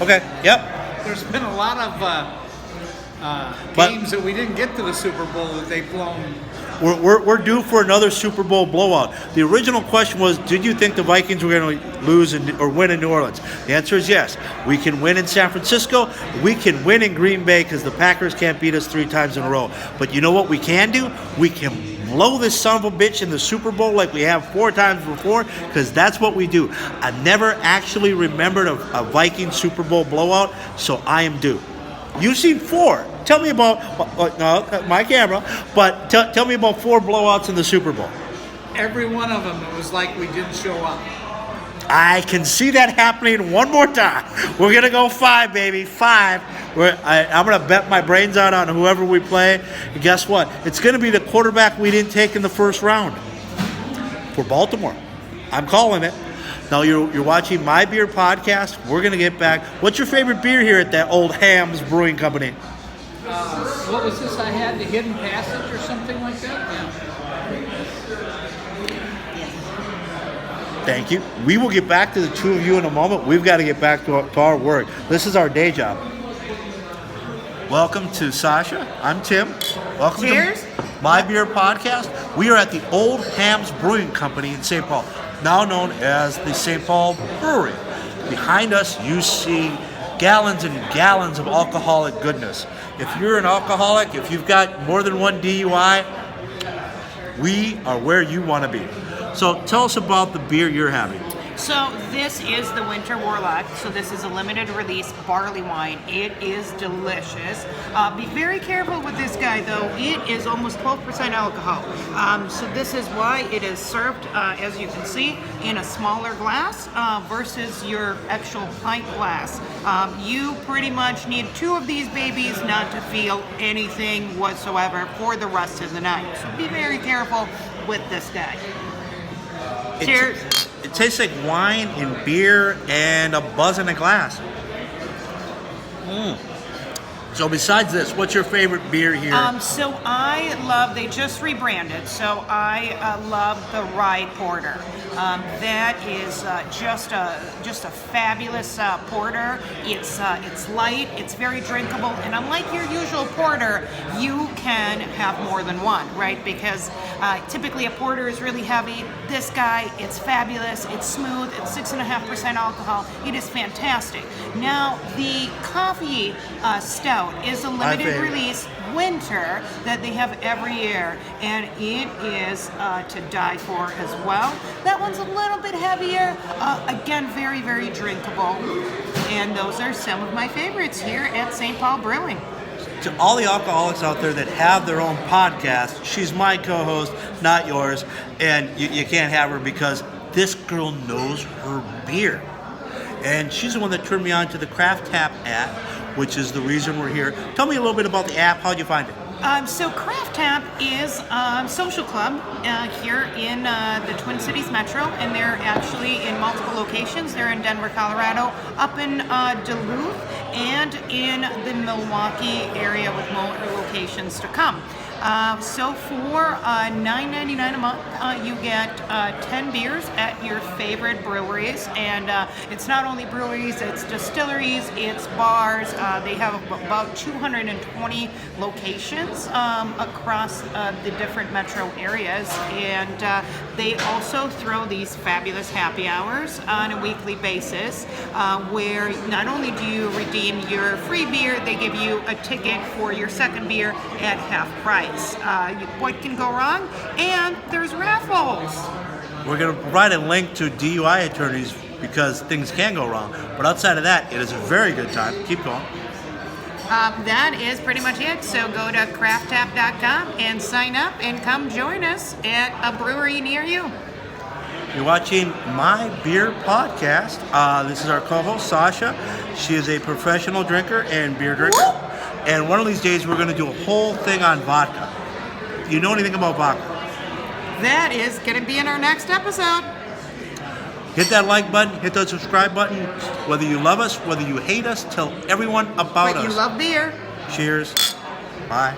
Okay. Yep. There's been a lot of games that we didn't get to the Super Bowl that they've blown. We're due for another Super Bowl blowout. The original question was, did you think the Vikings were going to lose or win in New Orleans? The answer is yes. We can win in San Francisco. We can win in Green Bay because the Packers can't beat us 3 times in a row. But you know what we can do? We can blow this son of a bitch in the Super Bowl like we have 4 times before, because that's what we do. I never actually remembered a Viking Super Bowl blowout, so I am due. You've seen 4. Tell me about, no, my camera, but tell me about 4 blowouts in the Super Bowl. Every one of them, it was like we didn't show up. I can see that happening one more time. We're going to go 5, baby, 5. I'm going to bet my brains out on whoever we play. And guess what? It's going to be the quarterback we didn't take in the first round for Baltimore. I'm calling it. Now, you're watching My Beer Podcast. We're going to get back. What's your favorite beer here at that Old Hams Brewing Company? What was this I had? The Hidden Passage or something like that? Yeah. Thank you. We will get back to the 2 of you in a moment. We've got to get back to our work. This is our day job. Welcome to Sasha. I'm Tim. Welcome Cheers. to My Beer Podcast. We are at the Old Hams Brewing Company in St. Paul, now known as the St. Paul Brewery. Behind us, you see gallons and gallons of alcoholic goodness. If you're an alcoholic, if you've got more than 1 DUI, we are where you want to be. So tell us about the beer you're having. So this is the Winter Warlock. So this is a limited release barley wine. It is delicious. Be very careful with this guy though. It is almost 12% alcohol. So this is why it is served, as you can see, in a smaller glass versus your actual pint glass. You pretty much need 2 of these babies not to feel anything whatsoever for the rest of the night. So be very careful with this guy. Cheers. It tastes like wine and beer and a buzz in a glass. So besides this, what's your favorite beer here? So I love, they just rebranded, so I love the Rye Porter. That is just a fabulous porter. It's light, it's very drinkable, and unlike your usual porter, you can have more than one, right? Because typically a porter is really heavy. This guy, it's fabulous, it's smooth, it's 6.5% alcohol. It is fantastic. Now, the coffee stout is a limited release winter that they have every year, and it is to die for as well. That one's a little bit heavier, again very, very drinkable, and those are some of my favorites here at St. Paul Brewing. To all the alcoholics out there that have their own podcast, she's my co-host, not yours, and you can't have her because this girl knows her beer. And she's the one that turned me on to the Craft Tap app, which is the reason we're here. Tell me a little bit about the app. How'd you find it? So Craft Tap is a social club here in the Twin Cities Metro, and they're actually in multiple locations. They're in Denver, Colorado, up in Duluth, and in the Milwaukee area with more locations to come. So for $9.99 a month, you get 10 beers at your favorite breweries, and it's not only breweries, it's distilleries, it's bars. They have about 220 locations across the different metro areas, and they also throw these fabulous happy hours on a weekly basis, where not only do you redeem your free beer, they give you a ticket for your second beer at half price. What can go wrong? And there's raffles. We're going to provide a link to DUI attorneys because things can go wrong. But outside of that, it is a very good time. Keep going. That is pretty much it. So go to crafttap.com and sign up and come join us at a brewery near you. You're watching My Beer Podcast. This is our co-host, Sasha. She is a professional drinker and beer drinker. Woo! And one of these days, we're going to do a whole thing on vodka. You know anything about vodka? That is going to be in our next episode. Hit that like button, hit that subscribe button. Whether you love us, whether you hate us, tell everyone about us. But you love beer. Cheers. Bye.